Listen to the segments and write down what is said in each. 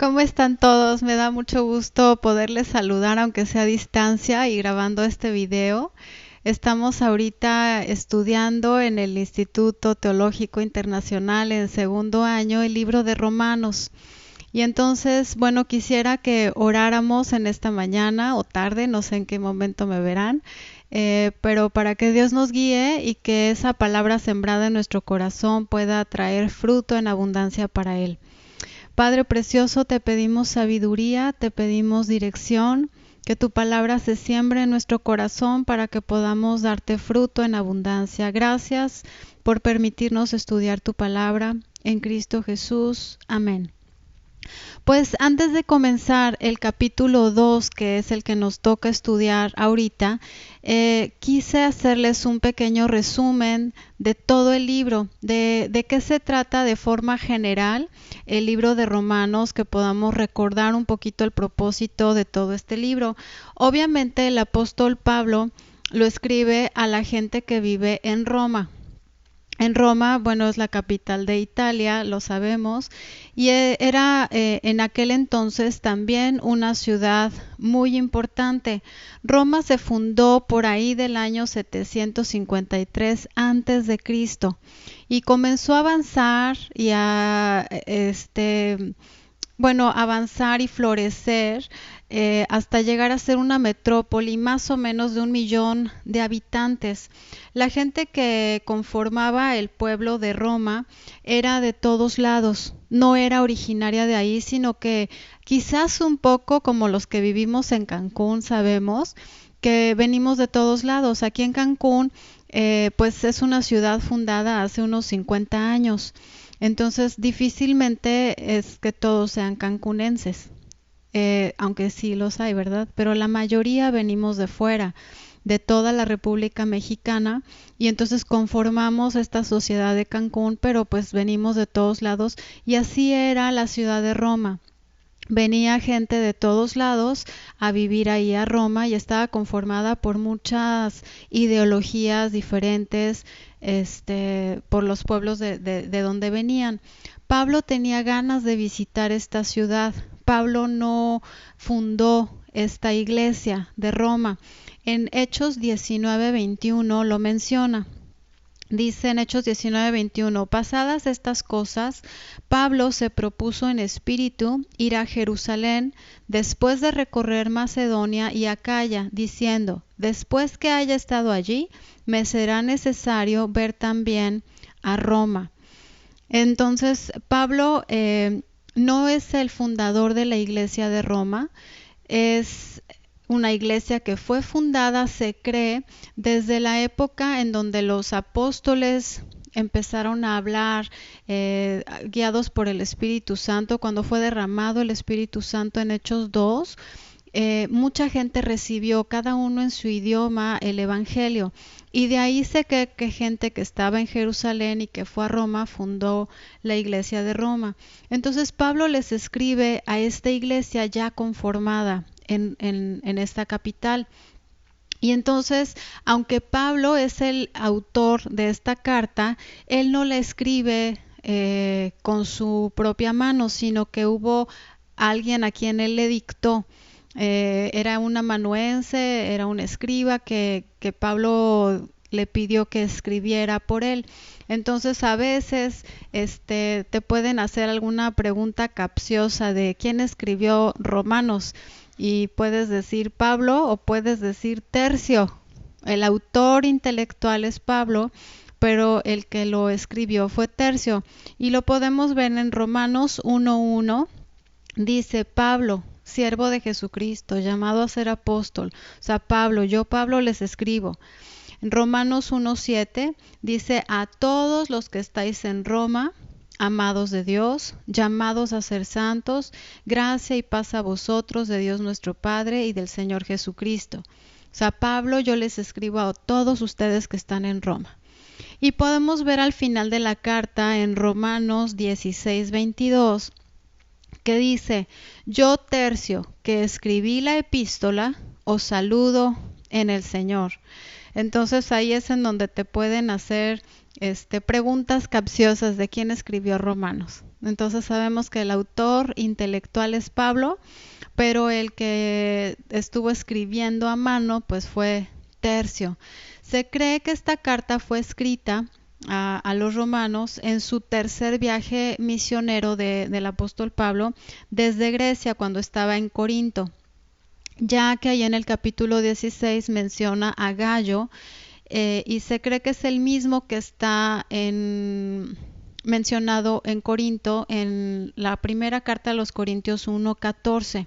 ¿Cómo están todos? Me da mucho gusto poderles saludar, aunque sea a distancia y grabando este video. Estamos ahorita estudiando en el Instituto Teológico Internacional en segundo año el libro de Romanos. Y entonces, bueno, quisiera que oráramos en esta mañana o tarde, no sé en qué momento me verán, pero para que Dios nos guíe y que esa palabra sembrada en nuestro corazón pueda traer fruto en abundancia para Él. Padre precioso, te pedimos sabiduría, te pedimos dirección, que tu palabra se siembre en nuestro corazón para que podamos darte fruto en abundancia. Gracias por permitirnos estudiar tu palabra. En Cristo Jesús. Amén. Pues antes de comenzar el capítulo 2, que es el que nos toca estudiar ahorita, quise hacerles un pequeño resumen de todo el libro, de qué se trata de forma general el libro de Romanos, que podamos recordar un poquito el propósito de todo este libro. Obviamente el apóstol Pablo lo escribe a la gente que vive en Roma. En Roma, bueno, es la capital de Italia, lo sabemos, y era en aquel entonces también una ciudad muy importante. Roma se fundó por ahí del año 753 antes de Cristo y comenzó a avanzar y a avanzar y florecer hasta llegar a ser una metrópoli más o menos de 1 millón de habitantes. La gente que conformaba el pueblo de Roma era de todos lados, no era originaria de ahí, sino que quizás un poco como los que vivimos en Cancún sabemos que venimos de todos lados. Aquí en Cancún, pues es una ciudad fundada hace unos 50 años. Entonces, difícilmente es que todos sean cancunenses, aunque sí los hay, ¿verdad? Pero la mayoría venimos de fuera, de toda la República Mexicana, y entonces conformamos esta sociedad de Cancún, pero pues venimos de todos lados, y así era la ciudad de Roma. Venía gente de todos lados a vivir ahí a Roma y estaba conformada por muchas ideologías diferentes, por los pueblos de donde venían. Pablo tenía ganas de visitar esta ciudad. Pablo no fundó esta iglesia de Roma. En Hechos 19:21 lo menciona. Dice en Hechos 19:21, pasadas estas cosas, Pablo se propuso en espíritu ir a Jerusalén después de recorrer Macedonia y Acaya, diciendo, después que haya estado allí, me será necesario ver también a Roma. Entonces, Pablo no es el fundador de la iglesia de Roma, es una iglesia que fue fundada, se cree, desde la época en donde los apóstoles empezaron a hablar guiados por el Espíritu Santo, cuando fue derramado el Espíritu Santo en Hechos 2. Mucha gente recibió, cada uno en su idioma, el Evangelio. Y de ahí sé que gente que estaba en Jerusalén y que fue a Roma fundó la iglesia de Roma. Entonces Pablo les escribe a esta iglesia ya conformada en esta capital. Y entonces, aunque Pablo es el autor de esta carta, él no la escribe con su propia mano, sino que hubo alguien a quien él le dictó. Era un amanuense, era un escriba que Pablo le pidió que escribiera por él. Entonces a veces te pueden hacer alguna pregunta capciosa de quién escribió Romanos y puedes decir Pablo o puedes decir Tercio. El autor intelectual es Pablo, pero el que lo escribió fue Tercio. Y lo podemos ver en Romanos 1:1. Dice Pablo, siervo de Jesucristo, llamado a ser apóstol. O sea, Pablo, yo Pablo les escribo. En Romanos 1:7 dice, a todos los que estáis en Roma, amados de Dios, llamados a ser santos, gracia y paz a vosotros de Dios nuestro Padre y del Señor Jesucristo. O sea, Pablo, yo les escribo a todos ustedes que están en Roma. Y podemos ver al final de la carta en Romanos 16:22 que dice, yo Tercio, que escribí la epístola, os saludo en el Señor. Entonces ahí es en donde te pueden hacer preguntas capciosas de quién escribió Romanos. Entonces sabemos que el autor intelectual es Pablo, pero el que estuvo escribiendo a mano pues fue Tercio. Se cree que esta carta fue escrita a los romanos en su tercer viaje misionero del apóstol Pablo desde Grecia cuando estaba en Corinto, ya que ahí en el capítulo 16 menciona a Gallo, y se cree que es el mismo que está mencionado en Corinto en la primera carta a los Corintios 1:14.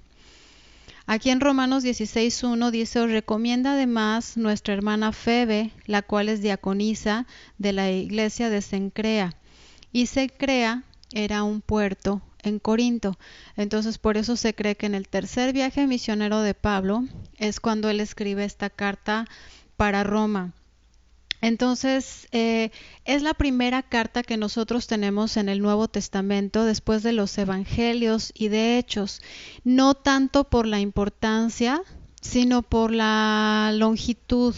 Aquí en Romanos 16:1 dice: os recomienda además nuestra hermana Febe, la cual es diaconisa de la iglesia de Cencrea. Y Cencrea era un puerto en Corinto. Entonces por eso se cree que en el tercer viaje misionero de Pablo es cuando él escribe esta carta para Roma. Entonces, es la primera carta que nosotros tenemos en el Nuevo Testamento después de los Evangelios y de Hechos, no tanto por la importancia, sino por la longitud.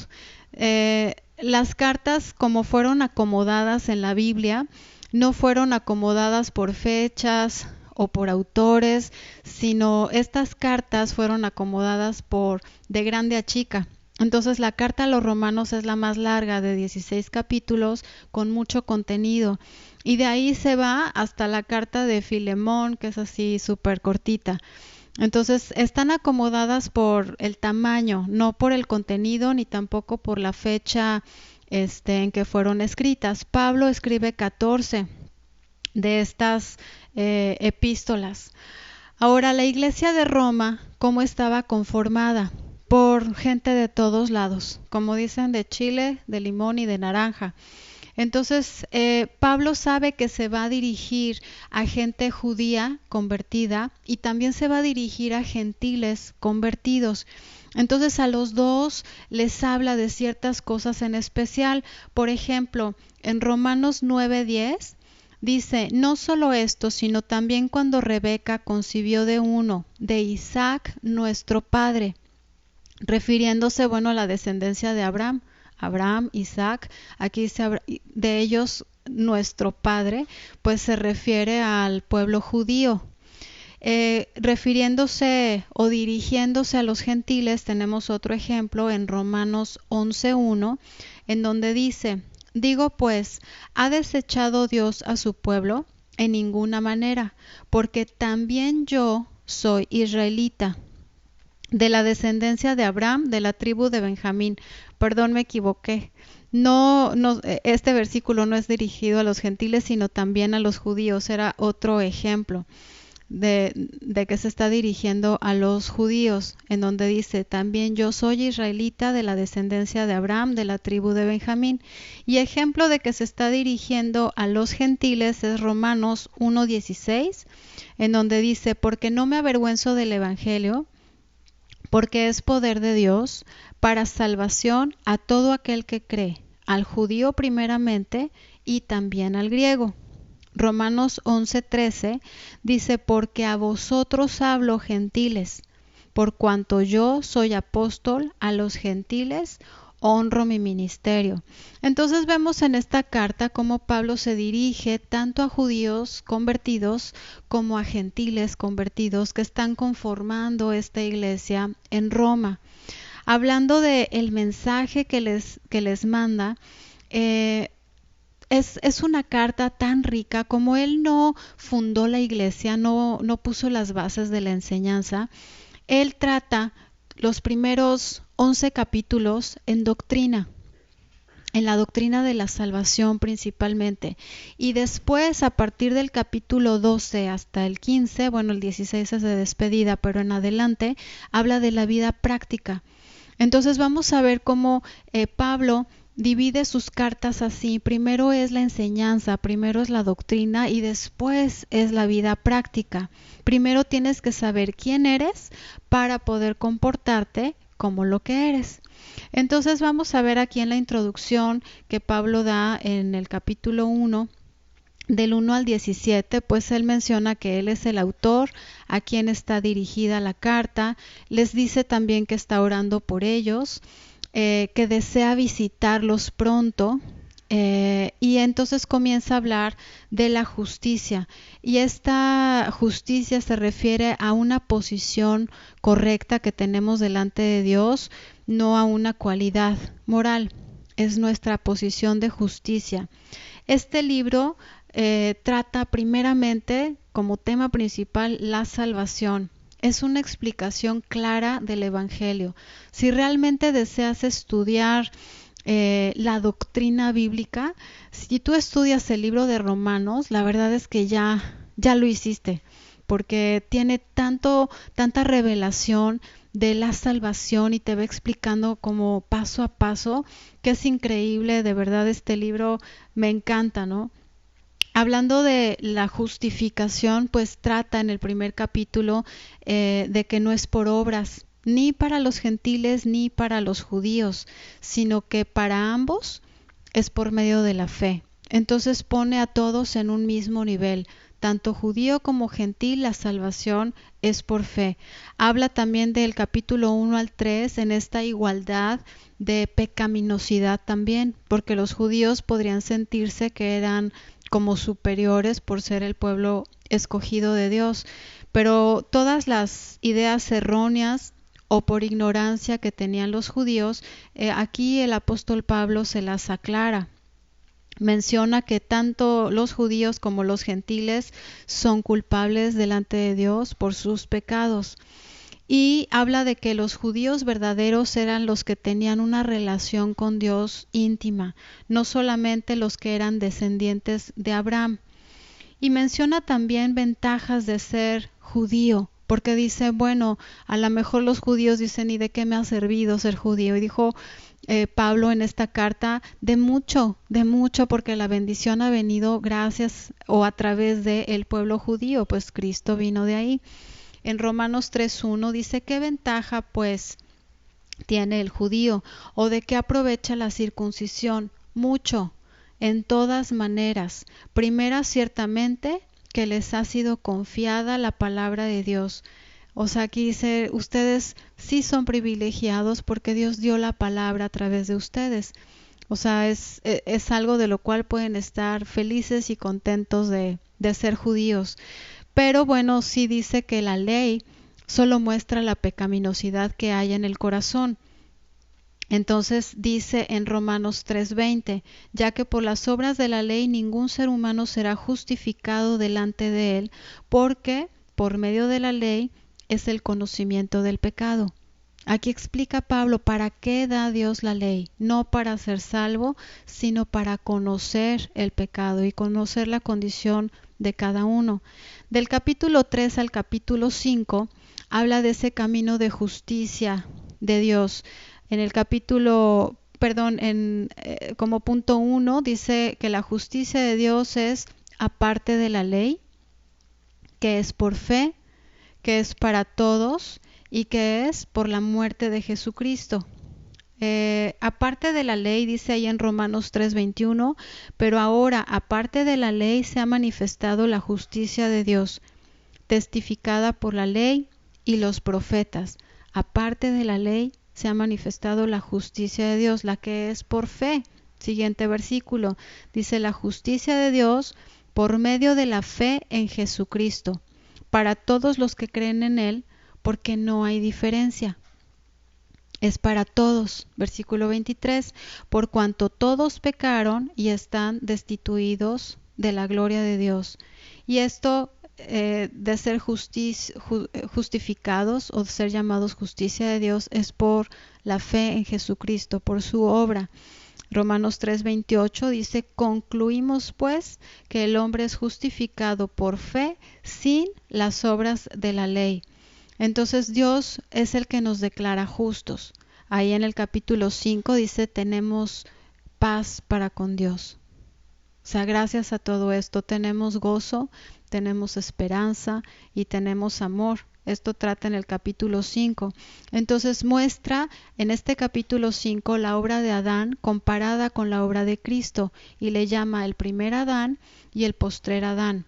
Las cartas, como fueron acomodadas en la Biblia, no fueron acomodadas por fechas o por autores, sino estas cartas fueron acomodadas por de grande a chica. Entonces la carta a los romanos es la más larga, de 16 capítulos, con mucho contenido. Y de ahí se va hasta la carta de Filemón, que es así súper cortita. Entonces están acomodadas por el tamaño, no por el contenido ni tampoco por la fecha en que fueron escritas. Pablo escribe 14 de estas epístolas. Ahora, la iglesia de Roma, ¿cómo estaba conformada? Por gente de todos lados, como dicen, de chile, de limón y de naranja. Entonces, Pablo sabe que se va a dirigir a gente judía convertida y también se va a dirigir a gentiles convertidos. Entonces, a los dos les habla de ciertas cosas en especial. Por ejemplo, en Romanos 9:10 dice: no solo esto, sino también cuando Rebeca concibió de uno, de Isaac, nuestro padre, refiriéndose, bueno, a la descendencia de Abraham, Isaac. Aquí dice de ellos nuestro padre, pues se refiere al pueblo judío. Refiriéndose o dirigiéndose a los gentiles, tenemos otro ejemplo en Romanos 11:1, en donde dice: digo pues, ¿ha desechado Dios a su pueblo? En ninguna manera, porque también yo soy israelita, de la descendencia de Abraham, de la tribu de Benjamín. Perdón, me equivoqué. No, este versículo no es dirigido a los gentiles, sino también a los judíos. Era otro ejemplo de que se está dirigiendo a los judíos, en donde dice: también yo soy israelita, de la descendencia de Abraham, de la tribu de Benjamín. Y ejemplo de que se está dirigiendo a los gentiles es Romanos 1:16, en donde dice: porque no me avergüenzo del evangelio, porque es poder de Dios para salvación a todo aquel que cree, al judío primeramente y también al griego. Romanos 11:13 dice: porque a vosotros hablo, gentiles, por cuanto yo soy apóstol a los gentiles, honro mi ministerio. Entonces vemos en esta carta cómo Pablo se dirige tanto a judíos convertidos como a gentiles convertidos que están conformando esta iglesia en Roma. Hablando de el mensaje que les manda, es una carta tan rica. Como él no fundó la iglesia, no puso las bases de la enseñanza, él trata los primeros 11 capítulos en doctrina, en la doctrina de la salvación principalmente. Y después, a partir del capítulo 12 hasta el 15, bueno, el 16 es de despedida, pero en adelante habla de la vida práctica. Entonces vamos a ver cómo Pablo divide sus cartas así: primero es la enseñanza, primero es la doctrina y después es la vida práctica. Primero tienes que saber quién eres para poder comportarte como lo que eres. Entonces vamos a ver aquí en la introducción que Pablo da en el capítulo 1, del 1 al 17, pues él menciona que él es el autor, a quien está dirigida la carta. Les dice también que está orando por ellos, que desea visitarlos pronto, Y entonces comienza a hablar de la justicia. Y esta justicia se refiere a una posición correcta que tenemos delante de Dios, no a una cualidad moral. Es nuestra posición de justicia. Este libro trata primeramente como tema principal la salvación. Es una explicación clara del Evangelio. Si realmente deseas estudiar la doctrina bíblica, si tú estudias el libro de Romanos, la verdad es que ya lo hiciste, porque tiene tanta revelación de la salvación y te va explicando como paso a paso, que es increíble. De verdad, este libro me encanta, ¿no? Hablando de la justificación, pues trata en el primer capítulo de que no es por obras, ni para los gentiles ni para los judíos, sino que para ambos es por medio de la fe. Entonces pone a todos en un mismo nivel, tanto judío como gentil, la salvación es por fe. Habla también del capítulo 1 al 3 en esta igualdad de pecaminosidad también, porque los judíos podrían sentirse que eran como superiores por ser el pueblo escogido de Dios, pero todas las ideas erróneas o por ignorancia que tenían los judíos, aquí el apóstol Pablo se las aclara. Menciona que tanto los judíos como los gentiles son culpables delante de Dios por sus pecados. Y habla de que los judíos verdaderos eran los que tenían una relación con Dios íntima, no solamente los que eran descendientes de Abraham. Y menciona también ventajas de ser judío, porque dice, bueno, a lo mejor los judíos dicen, ¿y de qué me ha servido ser judío? Y dijo Pablo en esta carta, de mucho, porque la bendición ha venido gracias o a través del pueblo judío, pues Cristo vino de ahí. En Romanos 3:1 dice, ¿qué ventaja pues tiene el judío? ¿O de qué aprovecha la circuncisión? Mucho, en todas maneras. Primera, ciertamente, que les ha sido confiada la palabra de Dios. O sea, aquí dice, ustedes sí son privilegiados porque Dios dio la palabra a través de ustedes. O sea, es algo de lo cual pueden estar felices y contentos de ser judíos. Pero bueno, sí dice que la ley solo muestra la pecaminosidad que hay en el corazón. Entonces dice en Romanos 3:20, ya que por las obras de la ley ningún ser humano será justificado delante de él, porque por medio de la ley es el conocimiento del pecado. Aquí explica Pablo para qué da Dios la ley, no para ser salvo, sino para conocer el pecado y conocer la condición de cada uno. Del capítulo 3 al capítulo 5 habla de ese camino de justicia de Dios. En el capítulo, perdón, como punto 1 dice que la justicia de Dios es aparte de la ley, que es por fe, que es para todos y que es por la muerte de Jesucristo. Aparte de la ley, dice ahí en Romanos 3:21, pero ahora, aparte de la ley, se ha manifestado la justicia de Dios, testificada por la ley y los profetas. Aparte de la ley, se ha manifestado la justicia de Dios, la que es por fe. Siguiente versículo, dice la justicia de Dios por medio de la fe en Jesucristo, para todos los que creen en Él, porque no hay diferencia. Es para todos. Versículo 23, por cuanto todos pecaron y están destituidos de la gloria de Dios. Y esto de ser justificados o de ser llamados justicia de Dios es por la fe en Jesucristo, por su obra. Romanos 3:28 dice, concluimos pues que el hombre es justificado por fe sin las obras de la ley. Entonces Dios es el que nos declara justos. Ahí en el capítulo 5 dice, tenemos paz para con Dios. O sea, gracias a todo esto tenemos gozo, tenemos esperanza y tenemos amor. Esto trata en el capítulo 5. Entonces muestra en este capítulo 5 la obra de Adán comparada con la obra de Cristo y le llama el primer Adán y el postrer Adán.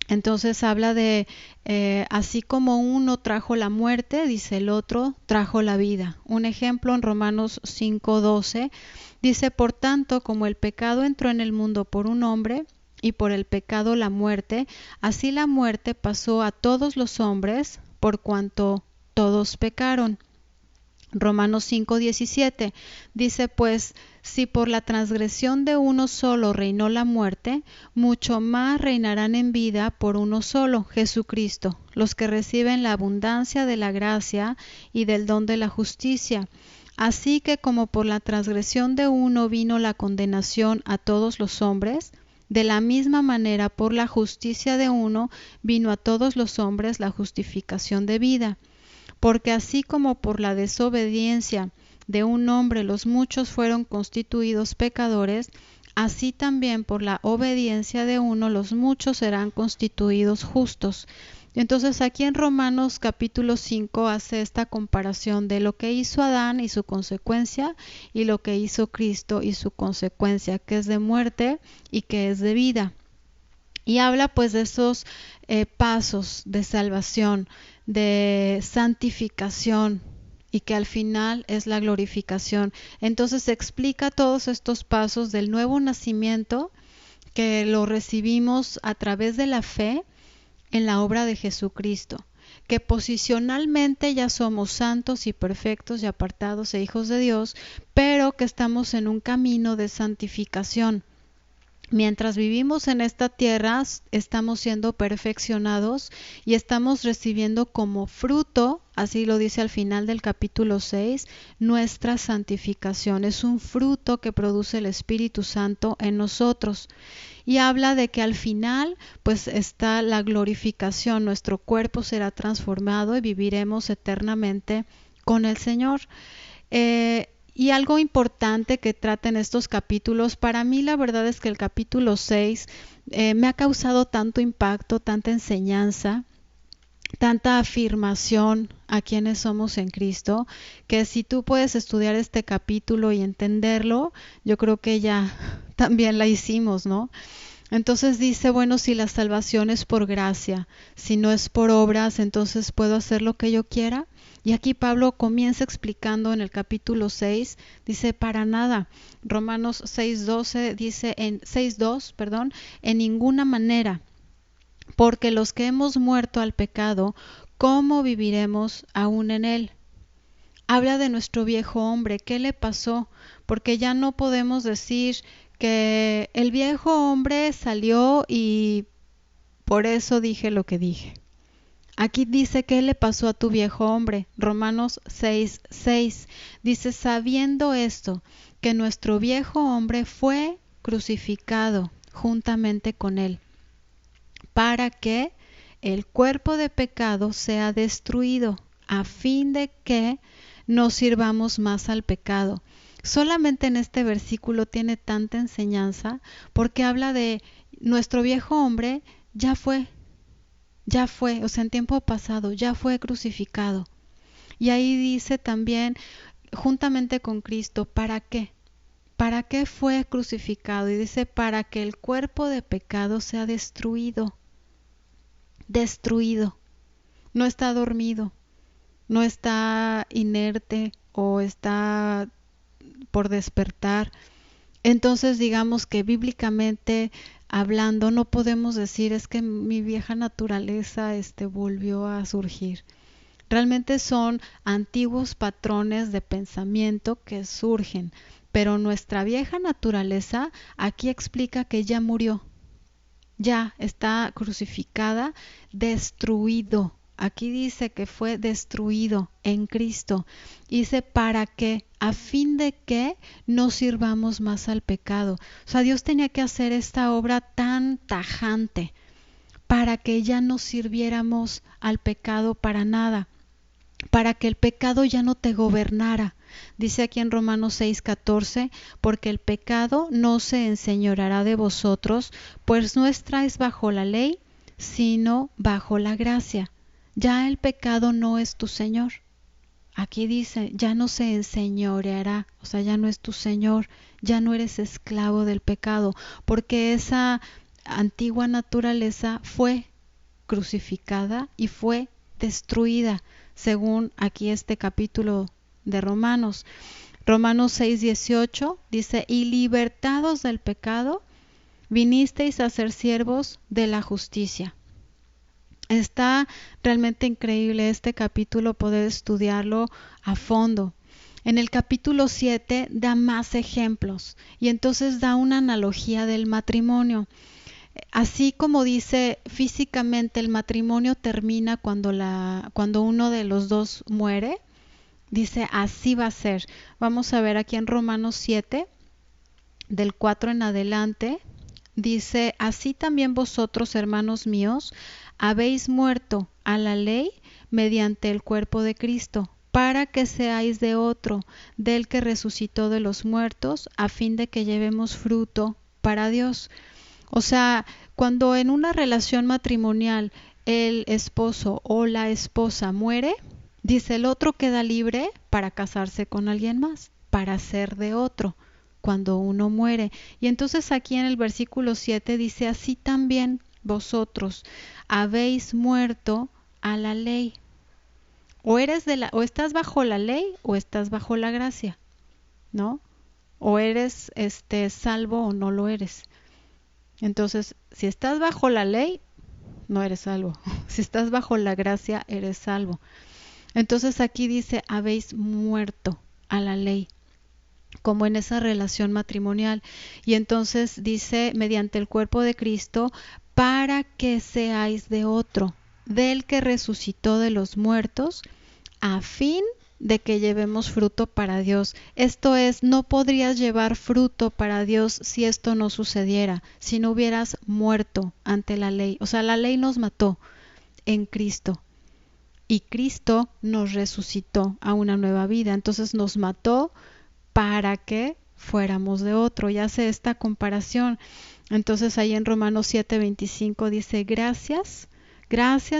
Entonces habla de, así como uno trajo la muerte, dice el otro, trajo la vida. Un ejemplo en Romanos 5:12 dice, por tanto, como el pecado entró en el mundo por un hombre, y por el pecado la muerte, así la muerte pasó a todos los hombres, por cuanto todos pecaron. Romanos 5:17 dice, pues si por la transgresión de uno solo reinó la muerte, mucho más reinarán en vida por uno solo, Jesucristo, los que reciben la abundancia de la gracia y del don de la justicia. Así que como por la transgresión de uno vino la condenación a todos los hombres, de la misma manera por la justicia de uno vino a todos los hombres la justificación de vida. Porque así como por la desobediencia de un hombre los muchos fueron constituidos pecadores, así también por la obediencia de uno los muchos serán constituidos justos. Entonces aquí en Romanos capítulo 5 hace esta comparación de lo que hizo Adán y su consecuencia y lo que hizo Cristo y su consecuencia, que es de muerte y que es de vida. Y habla pues de esos pasos de salvación, de santificación y que al final es la glorificación. Entonces explica todos estos pasos del nuevo nacimiento que lo recibimos a través de la fe en la obra de Jesucristo, que posicionalmente ya somos santos y perfectos y apartados e hijos de Dios, pero que estamos en un camino de santificación. Mientras vivimos en esta tierra, estamos siendo perfeccionados y estamos recibiendo como fruto, así lo dice al final del capítulo 6, nuestra santificación. Es un fruto que produce el Espíritu Santo en nosotros. Y habla de que al final, pues está la glorificación. Nuestro cuerpo será transformado y viviremos eternamente con el Señor. Y algo importante que trata en estos capítulos, para mí la verdad es que el capítulo 6 me ha causado tanto impacto, tanta enseñanza, tanta afirmación a quienes somos en Cristo, que si tú puedes estudiar este capítulo y entenderlo, yo creo que ya también la hicimos, ¿no? Entonces dice, bueno, si la salvación es por gracia, si no es por obras, entonces puedo hacer lo que yo quiera. Y aquí Pablo comienza explicando en el capítulo 6, dice, para nada. Romanos 6:12 dice, en 6:2, perdón, en ninguna manera, porque los que hemos muerto al pecado, ¿cómo viviremos aún en él? Habla de nuestro viejo hombre, ¿qué le pasó? Porque ya no podemos decir que el viejo hombre salió y por eso dije lo que dije. Aquí dice qué le pasó a tu viejo hombre. Romanos 6:6 dice, sabiendo esto, que nuestro viejo hombre fue crucificado juntamente con él, para que el cuerpo de pecado sea destruido, a fin de que no sirvamos más al pecado. Solamente en este versículo tiene tanta enseñanza porque habla de nuestro viejo hombre ya fue, o sea, en tiempo pasado, ya fue crucificado. Y ahí dice también, juntamente con Cristo, ¿para qué? ¿Para qué fue crucificado? Y dice, para que el cuerpo de pecado sea destruido. Destruido. No está dormido, no está inerte o está por despertar. Entonces digamos que bíblicamente hablando no podemos decir es que mi vieja naturaleza volvió a surgir. Realmente son antiguos patrones de pensamiento que surgen, pero nuestra vieja naturaleza aquí explica que ya murió, ya está crucificada, destruido. Aquí dice que fue destruido en Cristo. Dice para que, a fin de que no sirvamos más al pecado. O sea, Dios tenía que hacer esta obra tan tajante para que ya no sirviéramos al pecado para nada, para que el pecado ya no te gobernara. Dice aquí en Romanos 6:14, porque el pecado no se enseñoreará de vosotros, pues no estáis bajo la ley, sino bajo la gracia. Ya el pecado no es tu Señor. Aquí dice, ya no se enseñoreará, o sea, ya no es tu Señor, ya no eres esclavo del pecado, porque esa antigua naturaleza fue crucificada y fue destruida, según aquí este capítulo de Romanos. Romanos 6:18 dice, y libertados del pecado, vinisteis a ser siervos de la justicia. Está realmente increíble este capítulo, poder estudiarlo a fondo. En el capítulo 7 da más ejemplos y entonces da una analogía del matrimonio. Así como dice físicamente el matrimonio termina cuando uno de los dos muere, dice así va a ser. Vamos a ver aquí en Romanos 7, del 4 en adelante, dice, así también vosotros, hermanos míos, habéis muerto a la ley mediante el cuerpo de Cristo, para que seáis de otro, del que resucitó de los muertos, a fin de que llevemos fruto para Dios. O sea, cuando en una relación matrimonial el esposo o la esposa muere, dice el otro queda libre para casarse con alguien más, para ser de otro cuando uno muere. Y entonces aquí en el versículo 7 dice, así también vosotros habéis muerto a la ley. O estás bajo la ley o estás bajo la gracia, ¿no? O eres salvo o no lo eres. Entonces, si estás bajo la ley, no eres salvo. Si estás bajo la gracia, eres salvo. Entonces aquí dice, habéis muerto a la ley, como en esa relación matrimonial. Y entonces dice, mediante el cuerpo de Cristo, para que seáis de otro, del que resucitó de los muertos, a fin de que llevemos fruto para Dios. Esto es, no podrías llevar fruto para Dios si esto no sucediera, si no hubieras muerto ante la ley. O sea, la ley nos mató en Cristo y Cristo nos resucitó a una nueva vida. Entonces nos mató para que fuéramos de otro. Y hace esta comparación. Entonces ahí en Romanos 7:25 dice, gracias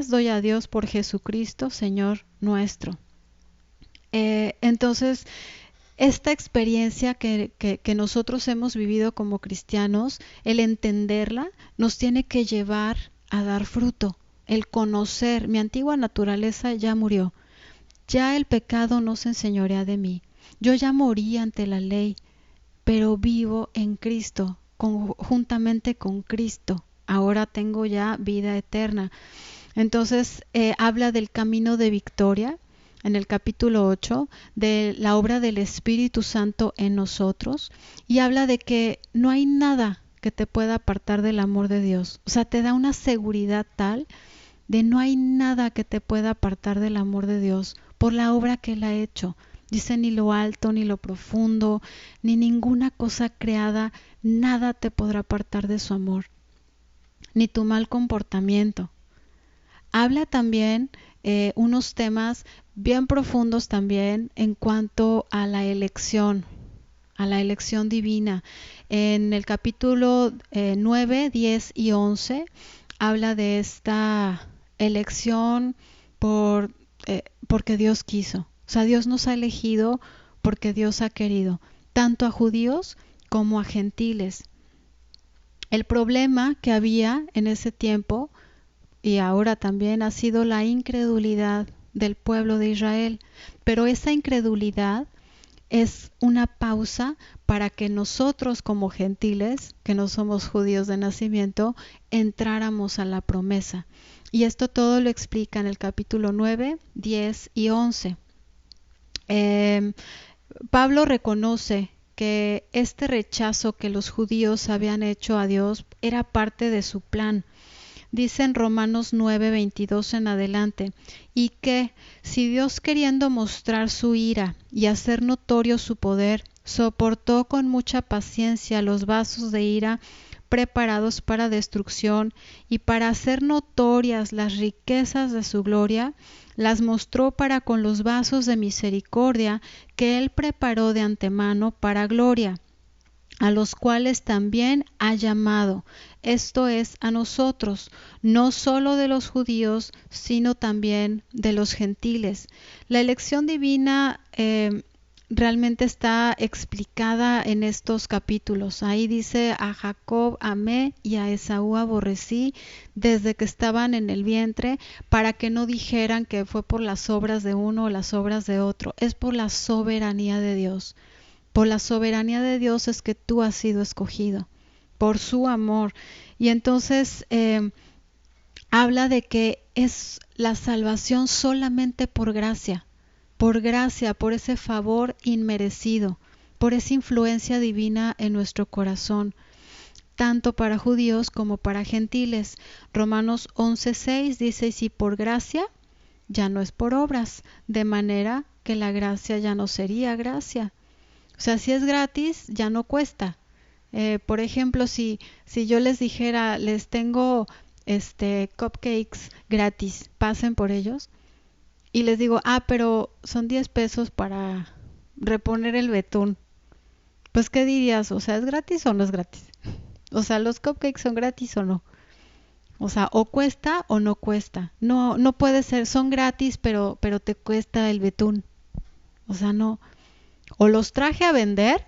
doy a Dios por Jesucristo, Señor nuestro. Entonces, esta experiencia que nosotros hemos vivido como cristianos, el entenderla, nos tiene que llevar a dar fruto. El conocer, mi antigua naturaleza ya murió. Ya el pecado no se enseñorea de mí. Yo ya morí ante la ley, pero vivo en Cristo, juntamente con Cristo. Ahora tengo ya vida eterna. Entonces, habla del camino de victoria en el capítulo 8, de la obra del Espíritu Santo en nosotros, y habla de que no hay nada que te pueda apartar del amor de Dios. O sea, te da una seguridad tal de no hay nada que te pueda apartar del amor de Dios por la obra que Él ha hecho. Dice, ni lo alto, ni lo profundo, ni ninguna cosa creada, nada te podrá apartar de su amor, ni tu mal comportamiento. Habla también unos temas bien profundos también en cuanto a la elección divina. En el capítulo 9, 10 y 11 habla de esta elección porque Dios quiso. O sea, Dios nos ha elegido porque Dios ha querido, tanto a judíos como a gentiles. El problema que había en ese tiempo y ahora también ha sido la incredulidad del pueblo de Israel. Pero esa incredulidad es una pausa para que nosotros como gentiles, que no somos judíos de nacimiento, entráramos a la promesa. Y esto todo lo explica en el capítulo 9, 10 y 11. Pablo reconoce que este rechazo que los judíos habían hecho a Dios era parte de su plan. Dice en Romanos 9, 22 en adelante, y que si Dios, queriendo mostrar su ira y hacer notorio su poder, soportó con mucha paciencia los vasos de ira preparados para destrucción y para hacer notorias las riquezas de su gloria, las mostró para con los vasos de misericordia que Él preparó de antemano para gloria, a los cuales también ha llamado, esto es, a nosotros, no solo de los judíos, sino también de los gentiles. La elección divina realmente está explicada en estos capítulos. Ahí dice: a Jacob amé y a Esaú aborrecí desde que estaban en el vientre, para que no dijeran que fue por las obras de uno o las obras de otro. Es por la soberanía de Dios. Por la soberanía de Dios es que tú has sido escogido, por su amor. Y entonces habla de que es la salvación solamente por gracia, por ese favor inmerecido, por esa influencia divina en nuestro corazón, tanto para judíos como para gentiles. Romanos 11:6 dice: y si por gracia, ya no es por obras, de manera que la gracia ya no sería gracia. O sea, si es gratis, ya no cuesta. Por ejemplo, si yo les dijera: les tengo cupcakes gratis, pasen por ellos, y les digo: pero son 10 pesos para reponer el betún. Pues, ¿qué dirías? O sea, ¿es gratis o no es gratis? O sea, ¿los cupcakes son gratis o no? O sea, o cuesta o no cuesta. No, no puede ser, son gratis, pero te cuesta el betún. O sea, no. O los traje a vender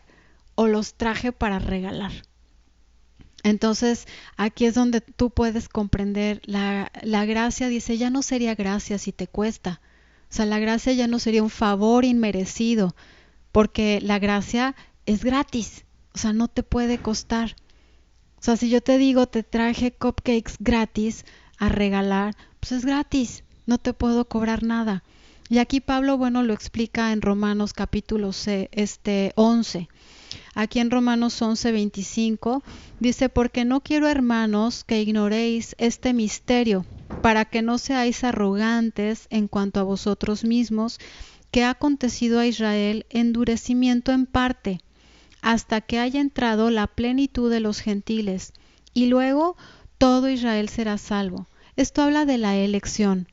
o los traje para regalar. Entonces, aquí es donde tú puedes comprender la gracia. Dice: ya no sería gracia si te cuesta. O sea, la gracia ya no sería un favor inmerecido, porque la gracia es gratis. O sea, no te puede costar. O sea, si yo te digo: te traje cupcakes gratis a regalar, pues es gratis. No te puedo cobrar nada. Y aquí Pablo, bueno, lo explica en Romanos capítulo 11. Aquí en Romanos 11:25 dice: porque no quiero, hermanos, que ignoréis este misterio, para que no seáis arrogantes en cuanto a vosotros mismos, que ha acontecido a Israel endurecimiento en parte, hasta que haya entrado la plenitud de los gentiles, y luego todo Israel será salvo. Esto habla de la elección.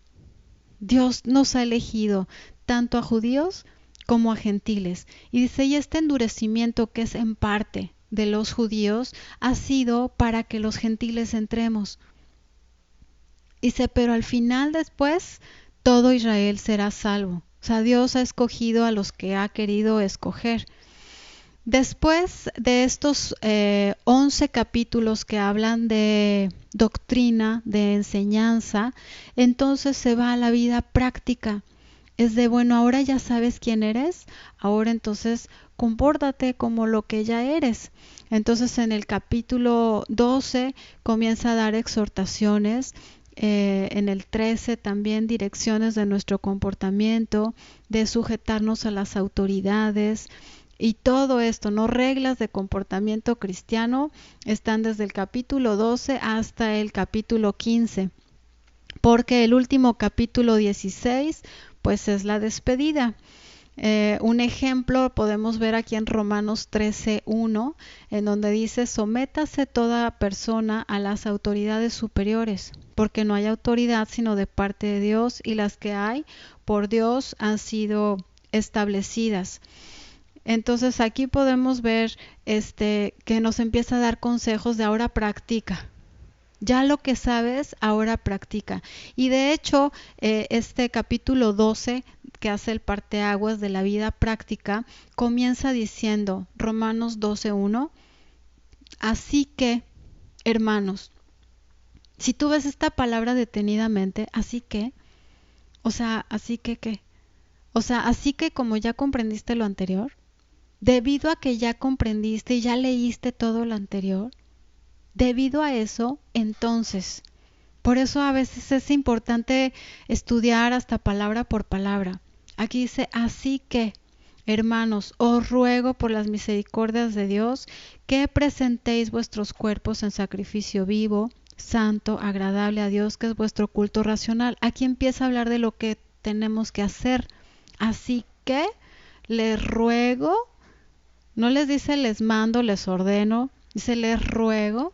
Dios nos ha elegido tanto a judíos como a gentiles. Y dice: y este endurecimiento que es en parte de los judíos ha sido para que los gentiles entremos. Dice: pero al final, después, todo Israel será salvo. O sea, Dios ha escogido a los que ha querido escoger. Después de estos 11 capítulos que hablan de doctrina, de enseñanza, entonces se va a la vida práctica. Es de: bueno, ahora ya sabes quién eres, ahora entonces compórtate como lo que ya eres. Entonces en el capítulo 12 comienza a dar exhortaciones, en el 13 también direcciones de nuestro comportamiento, de sujetarnos a las autoridades. Y todo esto, ¿no? Reglas de comportamiento cristiano, están desde el capítulo 12 hasta el capítulo 15. Porque el último capítulo 16, pues es la despedida. Un ejemplo podemos ver aquí en Romanos 13:1, en donde dice: sométase toda persona a las autoridades superiores, porque no hay autoridad sino de parte de Dios, y las que hay por Dios han sido establecidas. Entonces aquí podemos ver que nos empieza a dar consejos de: ahora practica. Ya lo que sabes, ahora practica. Y de hecho, este capítulo 12, que hace el parteaguas de la vida práctica, comienza diciendo, Romanos 12:1: así que, hermanos, si tú ves esta palabra detenidamente, así que, o sea, así que, ¿qué? O sea, así que, como ya comprendiste lo anterior, debido a que ya comprendiste y ya leíste todo lo anterior, debido a eso, entonces, por eso a veces es importante estudiar hasta palabra por palabra. Aquí dice: así que, hermanos, os ruego por las misericordias de Dios que presentéis vuestros cuerpos en sacrificio vivo, santo, agradable a Dios, que es vuestro culto racional. Aquí empieza a hablar de lo que tenemos que hacer. Así que les ruego, no les dice les mando, les ordeno, dice les ruego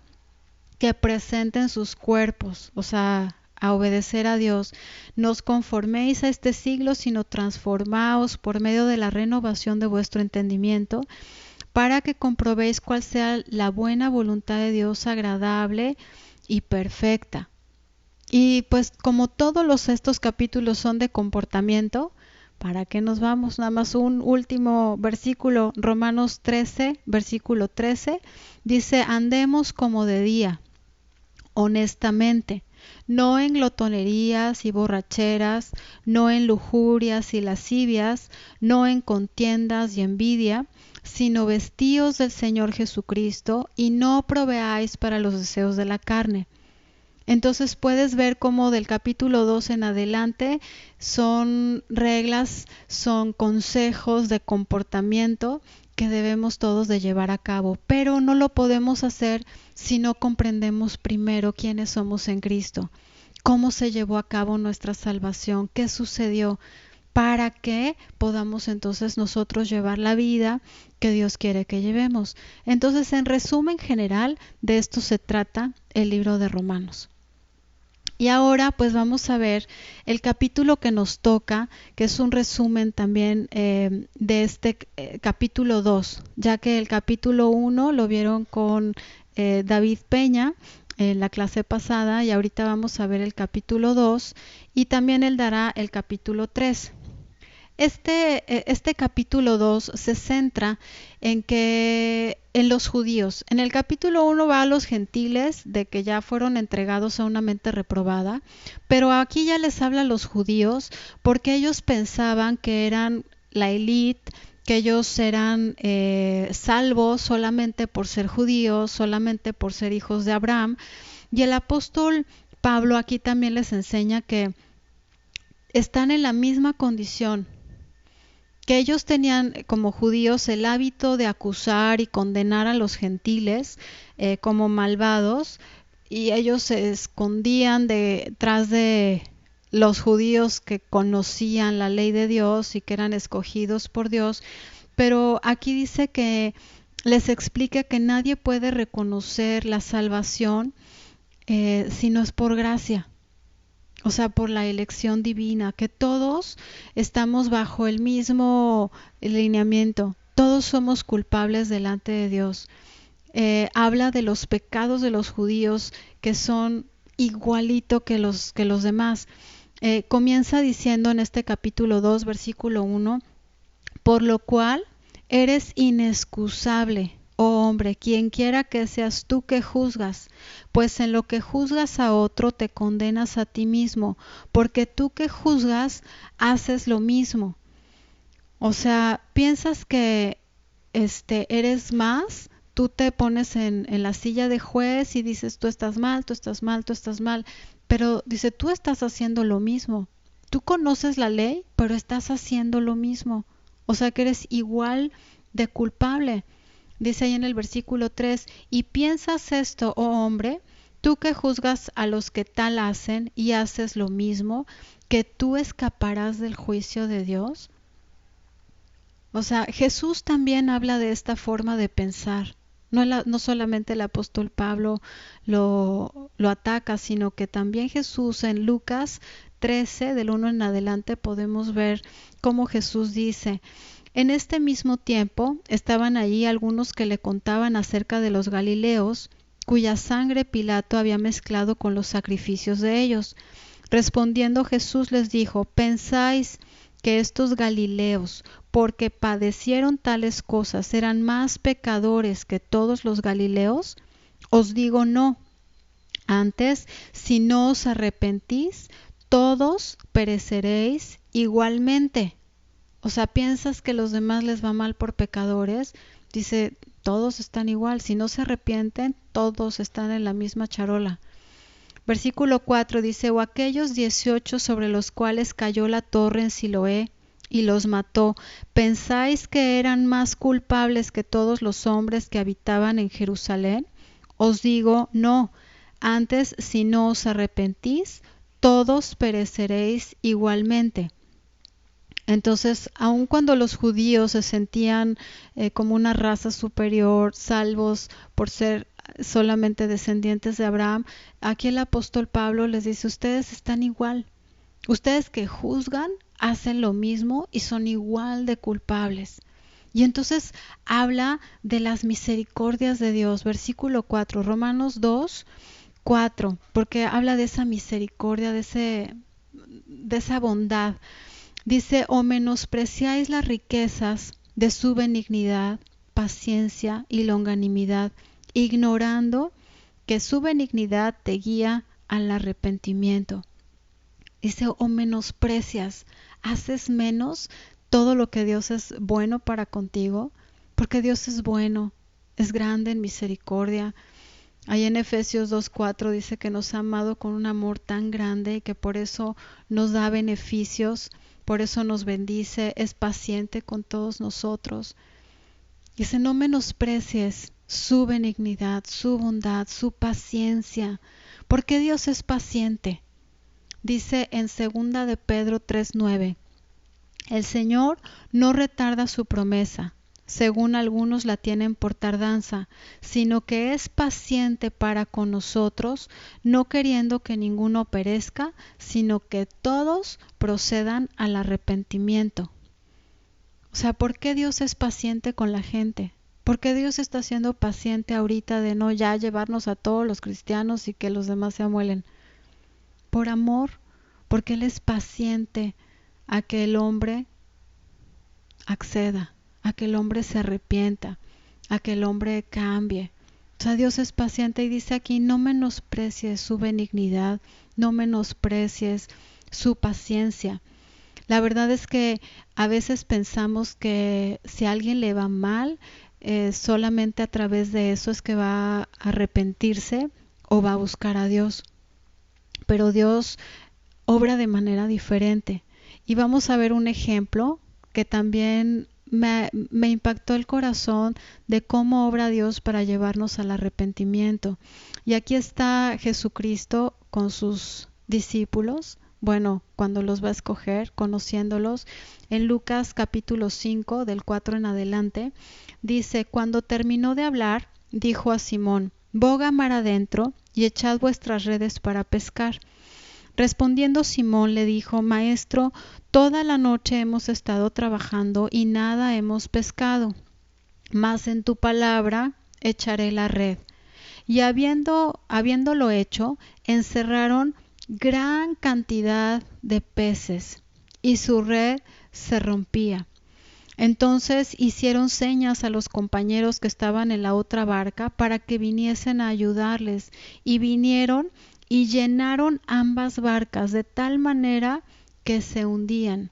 que presenten sus cuerpos, o sea, a obedecer a Dios. No os conforméis a este siglo, sino transformaos por medio de la renovación de vuestro entendimiento, para que comprobéis cuál sea la buena voluntad de Dios, agradable y perfecta. Y pues como todos estos capítulos son de comportamiento, ¿Para qué nos vamos? Nada más un último versículo, Romanos 13, versículo 13, dice, andemos como de día, honestamente, no en glotonerías y borracheras, no en lujurias y lascivias, no en contiendas y envidia, sino vestíos del Señor Jesucristo y no proveáis para los deseos de la carne. Entonces puedes ver cómo del capítulo 2 en adelante son reglas, son consejos de comportamiento que debemos todos de llevar a cabo, pero no lo podemos hacer si no comprendemos primero quiénes somos en Cristo, cómo se llevó a cabo nuestra salvación, qué sucedió, para que podamos entonces nosotros llevar la vida que Dios quiere que llevemos. Entonces, en resumen general, de esto se trata el libro de Romanos. Y ahora pues vamos a ver el capítulo que nos toca, que es un resumen también de este capítulo 2, ya que el capítulo 1 lo vieron con David Peña en la clase pasada y ahorita vamos a ver el capítulo 2 y también él dará el capítulo 3. Este capítulo 2 se centra en los judíos. En el capítulo 1 va a los gentiles de que ya fueron entregados a una mente reprobada, pero aquí ya les habla a los judíos porque ellos pensaban que eran la élite, que ellos eran salvos solamente por ser judíos, solamente por ser hijos de Abraham. Y el apóstol Pablo aquí también les enseña que están en la misma condición, que ellos tenían como judíos el hábito de acusar y condenar a los gentiles como malvados, y ellos se escondían detrás de los judíos que conocían la ley de Dios y que eran escogidos por Dios. Pero aquí dice que les explica que nadie puede reconocer la salvación si no es por gracia. O sea, por la elección divina, que todos estamos bajo el mismo lineamiento, todos somos culpables delante de Dios. Habla de los pecados de los judíos que son igualito que los demás. Comienza diciendo en este capítulo 2, versículo 1, por lo cual eres inexcusable, oh hombre, quien quiera que seas tú que juzgas, pues en lo que juzgas a otro te condenas a ti mismo, porque tú que juzgas haces lo mismo. O sea, piensas que eres más, tú te pones en la silla de juez y dices tú estás mal, tú estás mal, tú estás mal, pero dice tú estás haciendo lo mismo. Tú conoces la ley, pero estás haciendo lo mismo. O sea que eres igual de culpable. Dice ahí en el versículo 3, y piensas esto, oh hombre, tú que juzgas a los que tal hacen y haces lo mismo, que tú escaparás del juicio de Dios. O sea, Jesús también habla de esta forma de pensar. No solamente el apóstol Pablo lo ataca, sino que también Jesús en Lucas 13, del 1 en adelante, podemos ver cómo Jesús dice, en este mismo tiempo estaban allí algunos que le contaban acerca de los galileos, cuya sangre Pilato había mezclado con los sacrificios de ellos. Respondiendo Jesús les dijo, ¿pensáis que estos galileos, porque padecieron tales cosas, eran más pecadores que todos los galileos? Os digo no. Antes, si no os arrepentís, todos pereceréis igualmente. O sea, piensas que los demás les va mal por pecadores. Dice, todos están igual. Si no se arrepienten, todos están en la misma charola. Versículo 4 dice, o aquellos 18 sobre los cuales cayó la torre en Siloé y los mató, ¿pensáis que eran más culpables que todos los hombres que habitaban en Jerusalén? Os digo, no. Antes, si no os arrepentís, todos pereceréis igualmente. Entonces, aun cuando los judíos se sentían como una raza superior, salvos por ser solamente descendientes de Abraham, aquí el apóstol Pablo les dice, ustedes están igual. Ustedes que juzgan hacen lo mismo y son igual de culpables. Y entonces habla de las misericordias de Dios. Versículo 4, Romanos 2, 4, porque habla de esa misericordia, de esa bondad. Dice, o menospreciáis las riquezas de su benignidad, paciencia y longanimidad, ignorando que su benignidad te guía al arrepentimiento. Dice, o menosprecias, haces menos todo lo que Dios es bueno para contigo, porque Dios es bueno, es grande en misericordia. Ahí en Efesios 2:4 dice que nos ha amado con un amor tan grande y que por eso nos da beneficios, por eso nos bendice, es paciente con todos nosotros. Dice, no menosprecies su benignidad, su bondad, su paciencia, porque Dios es paciente. Dice en 2 de Pedro 3:9, el Señor no retarda su promesa, según algunos la tienen por tardanza, sino que es paciente para con nosotros, no queriendo que ninguno perezca, sino que todos procedan al arrepentimiento. O sea, ¿por qué Dios es paciente con la gente? ¿Por qué Dios está siendo paciente ahorita de no ya llevarnos a todos los cristianos y que los demás se amuelen? Por amor, porque Él es paciente a que el hombre acceda, a que el hombre se arrepienta, a que el hombre cambie. O sea, Dios es paciente y dice aquí, no menosprecies su benignidad, no menosprecies su paciencia. La verdad es que a veces pensamos que si a alguien le va mal, solamente a través de eso es que va a arrepentirse o va a buscar a Dios. Pero Dios obra de manera diferente. Y vamos a ver un ejemplo que también me impactó el corazón de cómo obra Dios para llevarnos al arrepentimiento. Y aquí está Jesucristo con sus discípulos, bueno, cuando los va a escoger, conociéndolos. En Lucas capítulo 5, del 4 en adelante, dice, cuando terminó de hablar, dijo a Simón, boga mar adentro y echad vuestras redes para pescar. Respondiendo Simón le dijo, Maestro, toda la noche hemos estado trabajando y nada hemos pescado, mas en tu palabra echaré la red. Y habiéndolo hecho, encerraron gran cantidad de peces, y su red se rompía. Entonces hicieron señas a los compañeros que estaban en la otra barca para que viniesen a ayudarles, y vinieron y llenaron ambas barcas de tal manera que se hundían.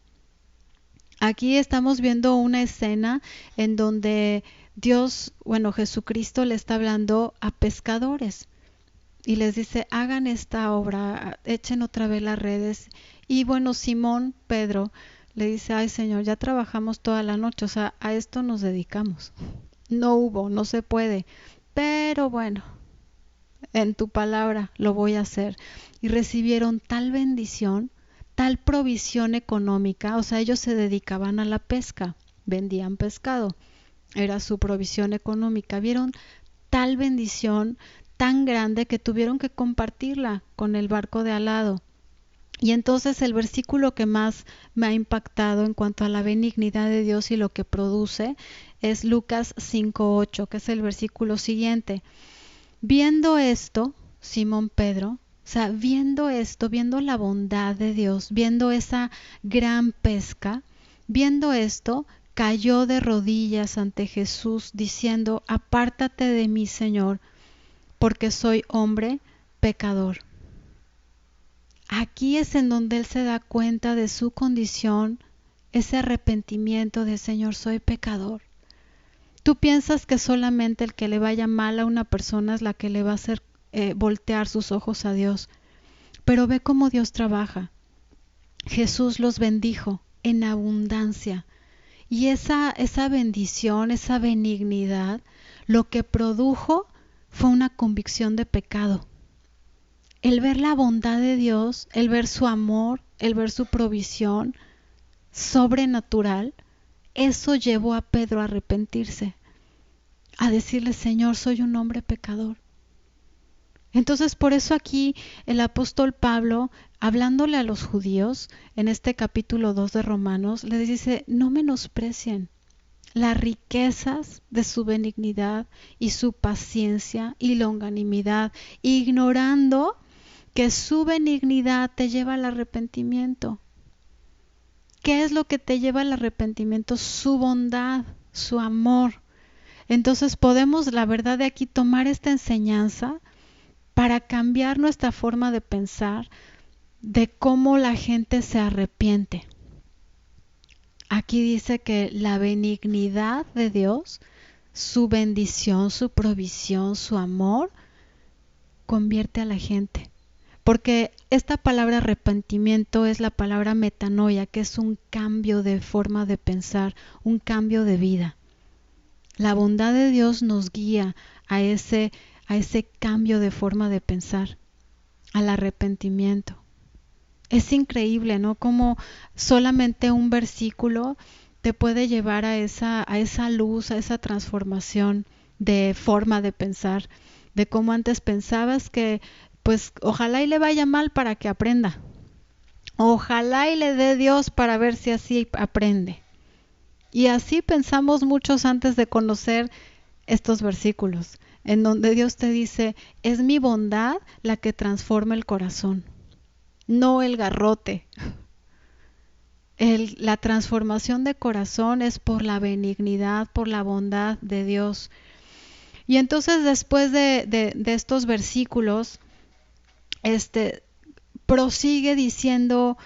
Aquí estamos viendo una escena en donde Dios, bueno, Jesucristo le está hablando a pescadores y les dice, hagan esta obra, echen otra vez las redes. Y bueno, Simón Pedro le dice, ay Señor, ya trabajamos toda la noche, o sea, a esto nos dedicamos. No se puede, pero bueno, en tu palabra lo voy a hacer. Y recibieron tal bendición, tal provisión económica, o sea, ellos se dedicaban a la pesca, vendían pescado, era su provisión económica. Vieron tal bendición tan grande que tuvieron que compartirla con el barco de al lado. Y entonces el versículo que más me ha impactado en cuanto a la benignidad de Dios y lo que produce es Lucas 5:8, que es el versículo siguiente. Viendo esto, Simón Pedro, o sea, viendo esto, viendo la bondad de Dios, viendo esa gran pesca, viendo esto, cayó de rodillas ante Jesús diciendo, apártate de mí, Señor, porque soy hombre pecador. Aquí es en donde él se da cuenta de su condición, ese arrepentimiento de Señor, soy pecador. Tú piensas que solamente el que le vaya mal a una persona es la que le va a hacer voltear sus ojos a Dios, pero ve cómo Dios trabaja. Jesús los bendijo en abundancia y esa bendición, esa benignidad, lo que produjo fue una convicción de pecado. El ver la bondad de Dios, el ver su amor, el ver su provisión sobrenatural, eso llevó a Pedro a arrepentirse, a decirle, Señor, soy un hombre pecador. Entonces, por eso aquí el apóstol Pablo, hablándole a los judíos, en este capítulo 2 de Romanos, les dice, no menosprecien las riquezas de su benignidad y su paciencia y longanimidad, ignorando que su benignidad te lleva al arrepentimiento, ¿Qué es lo que te lleva al arrepentimiento? Su bondad, su amor. Entonces podemos, la verdad, de aquí tomar esta enseñanza para cambiar nuestra forma de pensar de cómo la gente se arrepiente. Aquí dice que la benignidad de Dios, su bendición, su provisión, su amor, convierte a la gente. Porque esta palabra arrepentimiento es la palabra metanoia, que es un cambio de forma de pensar, un cambio de vida. La bondad de Dios nos guía a ese cambio de forma de pensar, al arrepentimiento. Es increíble, ¿no? Como solamente un versículo te puede llevar a esa luz, a esa transformación de forma de pensar, de cómo antes pensabas que, pues, ojalá y le vaya mal para que aprenda. Ojalá y le dé Dios para ver si así aprende. Y así pensamos muchos antes de conocer estos versículos, en donde Dios te dice, es mi bondad la que transforma el corazón, no el garrote. La transformación de corazón es por la benignidad, por la bondad de Dios. Y entonces después de estos versículos, prosigue diciendo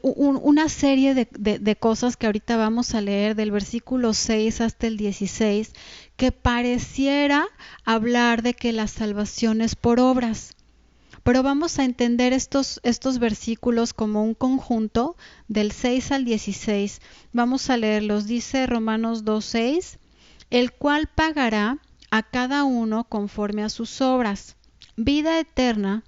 una serie de cosas que ahorita vamos a leer del versículo 6 hasta el 16, que pareciera hablar de que la salvación es por obras. Pero vamos a entender estos versículos como un conjunto del 6 al 16. Vamos a leerlos. Dice Romanos 2:6, el cual pagará a cada uno conforme a sus obras, vida eterna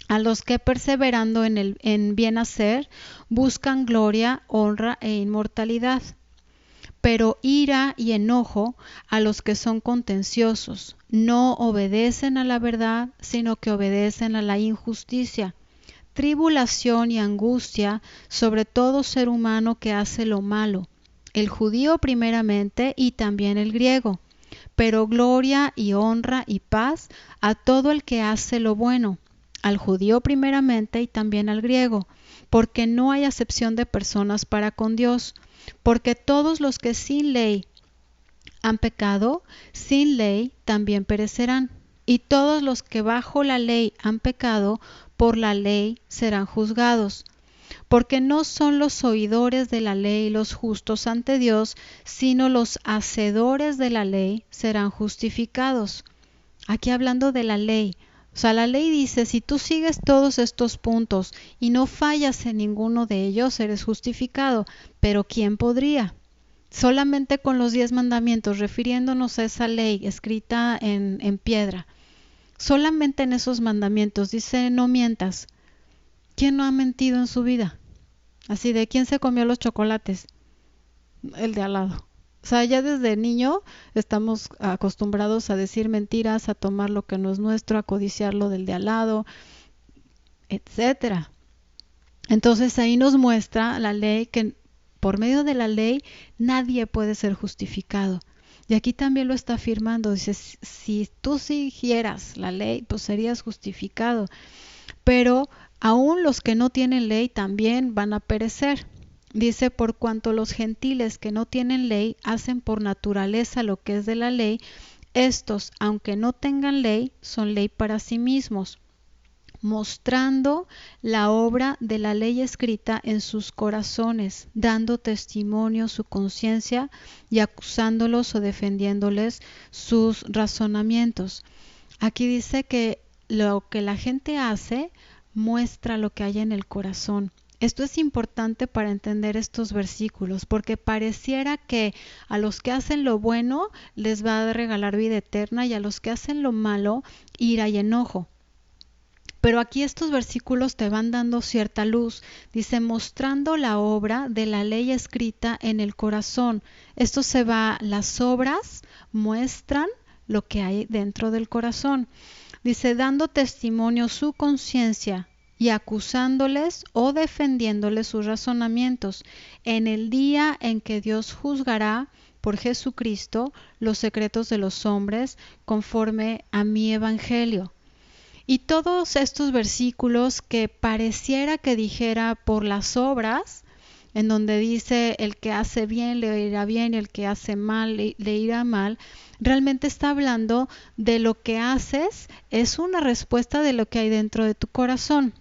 a los que perseverando en bien hacer buscan gloria, honra e inmortalidad. Pero ira y enojo a los que son contenciosos, no obedecen a la verdad, sino que obedecen a la injusticia. Tribulación y angustia sobre todo ser humano que hace lo malo, el judío primeramente y también el griego. Pero gloria y honra y paz a todo el que hace lo bueno, al judío primeramente y también al griego, porque no hay acepción de personas para con Dios. Porque todos los que sin ley han pecado, sin ley también perecerán. Y todos los que bajo la ley han pecado, por la ley serán juzgados. Porque no son los oidores de la ley los justos ante Dios, sino los hacedores de la ley serán justificados. Aquí hablando de la ley. O sea, la ley dice, si tú sigues todos estos puntos y no fallas en ninguno de ellos, eres justificado. Pero ¿quién podría? Solamente con los 10 mandamientos, refiriéndonos a esa ley escrita en piedra. Solamente en esos mandamientos dice, no mientas. ¿Quién no ha mentido en su vida? Así de, ¿quién se comió los chocolates? El de al lado. O sea, ya desde niño estamos acostumbrados a decir mentiras, a tomar lo que no es nuestro, a codiciar lo del de al lado, etcétera. Entonces ahí nos muestra la ley que por medio de la ley nadie puede ser justificado. Y aquí también lo está afirmando, dice, si tú siguieras la ley, pues serías justificado. Pero aún los que no tienen ley también van a perecer. Dice, por cuanto los gentiles que no tienen ley hacen por naturaleza lo que es de la ley, estos, aunque no tengan ley, son ley para sí mismos, mostrando la obra de la ley escrita en sus corazones, dando testimonio su conciencia y acusándolos o defendiéndoles sus razonamientos. Aquí dice que lo que la gente hace muestra lo que hay en el corazón. Esto es importante para entender estos versículos, porque pareciera que a los que hacen lo bueno les va a regalar vida eterna y a los que hacen lo malo ira y enojo. Pero aquí estos versículos te van dando cierta luz. Dice, mostrando la obra de la ley escrita en el corazón. Esto se va, las obras muestran lo que hay dentro del corazón. Dice, dando testimonio su conciencia y acusándoles o defendiéndoles sus razonamientos en el día en que Dios juzgará por Jesucristo los secretos de los hombres conforme a mi evangelio. Y todos estos versículos que pareciera que dijera por las obras, en donde dice el que hace bien le irá bien y el que hace mal le irá mal, realmente está hablando de lo que haces, es una respuesta de lo que hay dentro de tu corazón.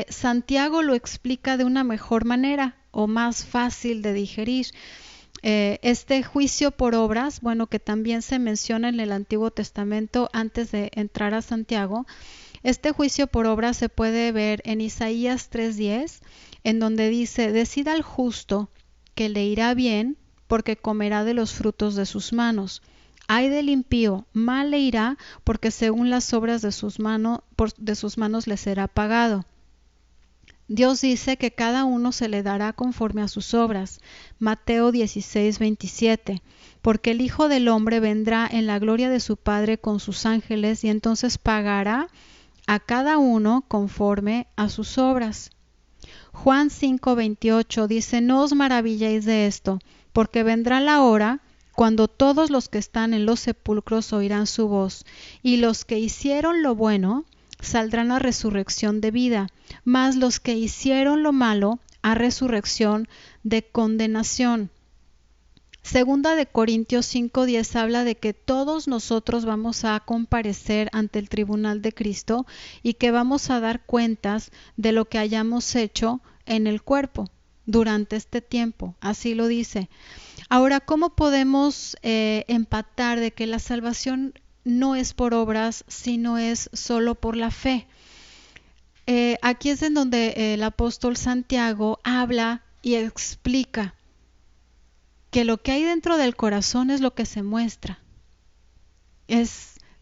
Santiago lo explica de una mejor manera o más fácil de digerir. Este juicio por obras, bueno, que también se menciona en el Antiguo Testamento antes de entrar a Santiago, este juicio por obras se puede ver en Isaías 3:10, en donde dice: decida al justo que le irá bien, porque comerá de los frutos de sus manos. Ay del impío, mal le irá, porque según las obras de sus manos le será pagado. Dios dice que cada uno se le dará conforme a sus obras. Mateo 16:27. Porque el Hijo del Hombre vendrá en la gloria de su Padre con sus ángeles, y entonces pagará a cada uno conforme a sus obras. Juan 5:28 dice: no os maravilléis de esto, porque vendrá la hora cuando todos los que están en los sepulcros oirán su voz, y los que hicieron lo bueno saldrán a resurrección de vida, mas los que hicieron lo malo a resurrección de condenación. Segunda de Corintios 5:10 habla de que todos nosotros vamos a comparecer ante el tribunal de Cristo y que vamos a dar cuentas de lo que hayamos hecho en el cuerpo durante este tiempo, así lo dice. Ahora, ¿cómo podemos empatar de que la salvación no es por obras, sino es solo por la fe? Aquí es en donde el apóstol Santiago habla y explica que lo que hay dentro del corazón es lo que se muestra.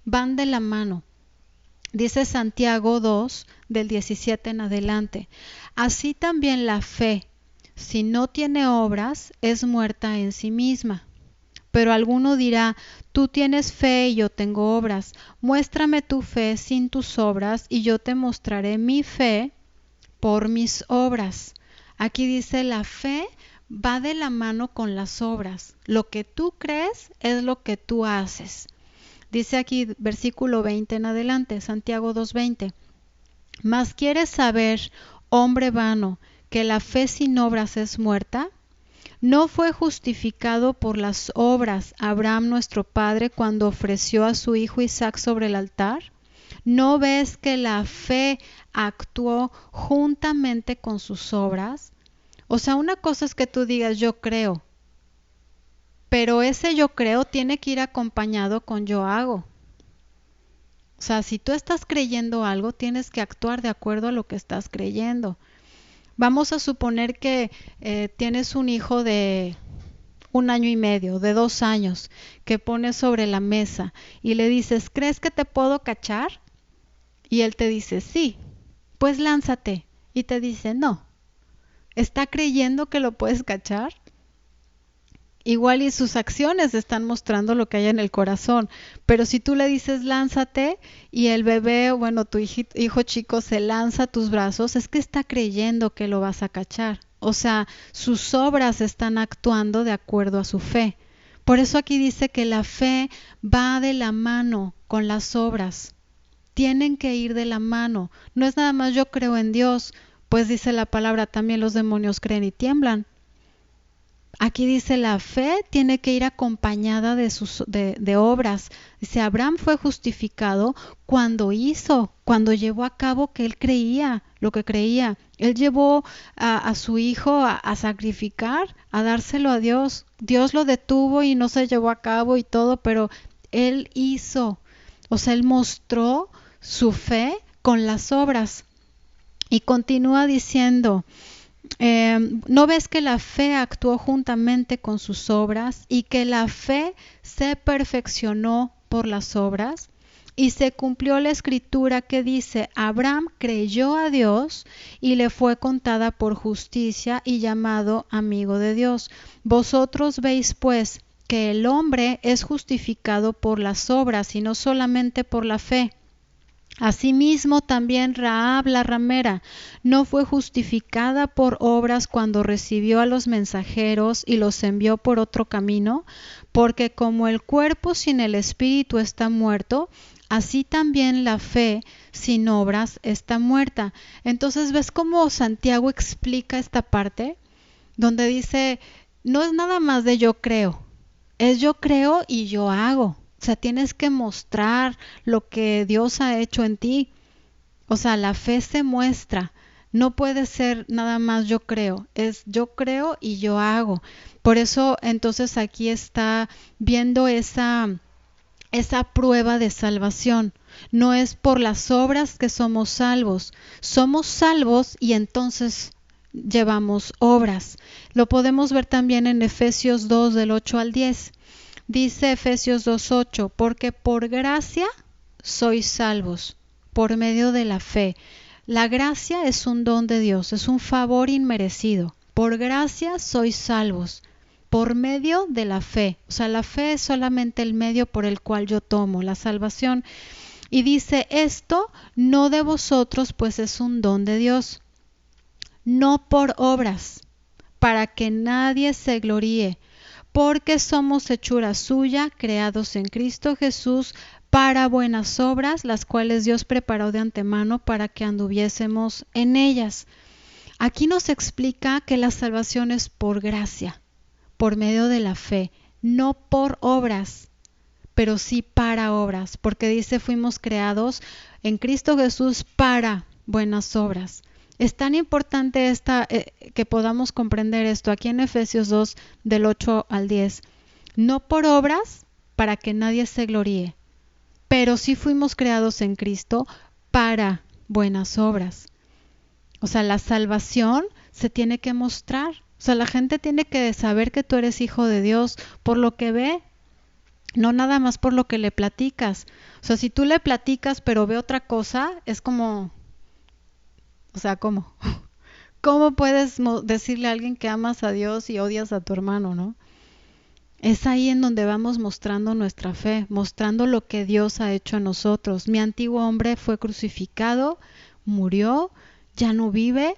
Van de la mano. Dice Santiago 2, del 17 en adelante. Así también la fe, si no tiene obras, es muerta en sí misma. Pero alguno dirá: tú tienes fe y yo tengo obras. Muéstrame tu fe sin tus obras y yo te mostraré mi fe por mis obras. Aquí dice: la fe va de la mano con las obras. Lo que tú crees es lo que tú haces. Dice aquí, versículo 20 en adelante, Santiago 2:20. Mas ¿quieres saber, hombre vano, que la fe sin obras es muerta? ¿No fue justificado por las obras Abraham nuestro padre cuando ofreció a su hijo Isaac sobre el altar? ¿No ves que la fe actuó juntamente con sus obras? O sea, una cosa es que tú digas yo creo, pero ese yo creo tiene que ir acompañado con yo hago. O sea, si tú estás creyendo algo, tienes que actuar de acuerdo a lo que estás creyendo. Vamos a suponer que tienes un hijo de 1 año y medio, de 2 años, que pones sobre la mesa y le dices: ¿crees que te puedo cachar? Y él te dice: sí, pues lánzate. Y te dice: no. ¿Está creyendo que lo puedes cachar? Igual y sus acciones están mostrando lo que hay en el corazón, pero si tú le dices lánzate y el bebé, bueno, tu hijo chico se lanza a tus brazos, es que está creyendo que lo vas a cachar. O sea, sus obras están actuando de acuerdo a su fe. Por eso aquí dice que la fe va de la mano con las obras. Tienen que ir de la mano. No es nada más yo creo en Dios, pues dice la palabra, también los demonios creen y tiemblan. Aquí dice la fe tiene que ir acompañada de obras. Dice: Abraham fue justificado cuando llevó a cabo que él creía, lo que creía. Él llevó a su hijo a sacrificar, a dárselo a Dios. Dios lo detuvo y no se llevó a cabo y todo, pero él hizo. O sea, él mostró su fe con las obras. Y continúa diciendo: ¿no ves que la fe actuó juntamente con sus obras y que la fe se perfeccionó por las obras? Y se cumplió la escritura que dice: Abraham creyó a Dios y le fue contada por justicia y llamado amigo de Dios. Vosotros veis pues que el hombre es justificado por las obras y no solamente por la fe. Asimismo también Rahab la ramera no fue justificada por obras cuando recibió a los mensajeros y los envió por otro camino, porque como el cuerpo sin el espíritu está muerto, así también la fe sin obras está muerta. Entonces, ¿ves cómo Santiago explica esta parte? Donde dice, no es nada más de yo creo, es yo creo y yo hago. O sea, tienes que mostrar lo que Dios ha hecho en ti. O sea, la fe se muestra. No puede ser nada más yo creo, es yo creo y yo hago. Por eso entonces aquí está viendo esa prueba de salvación. No es por las obras que somos salvos y entonces llevamos obras. Lo podemos ver también en Efesios 2 del 8 al 10. Dice Efesios 2:8, porque por gracia sois salvos, por medio de la fe. La gracia es un don de Dios, es un favor inmerecido. Por gracia sois salvos, por medio de la fe. O sea, la fe es solamente el medio por el cual yo tomo la salvación. Y dice, esto no de vosotros, pues es un don de Dios, no por obras, para que nadie se gloríe, porque somos hechura suya, creados en Cristo Jesús, para buenas obras, las cuales Dios preparó de antemano para que anduviésemos en ellas. Aquí nos explica que la salvación es por gracia, por medio de la fe, no por obras, pero sí para obras, porque dice fuimos creados en Cristo Jesús para buenas obras. Es tan importante que podamos comprender esto aquí en Efesios 2 del 8 al 10. No por obras para que nadie se gloríe, pero sí fuimos creados en Cristo para buenas obras. O sea, la salvación se tiene que mostrar. O sea, la gente tiene que saber que tú eres hijo de Dios por lo que ve, no nada más por lo que le platicas. O sea, si tú le platicas pero ve otra cosa, es como, o sea, ¿cómo? ¿Cómo puedes decirle a alguien que amas a Dios y odias a tu hermano, no? Es ahí en donde vamos mostrando nuestra fe, mostrando lo que Dios ha hecho en nosotros. Mi antiguo hombre fue crucificado, murió, ya no vive,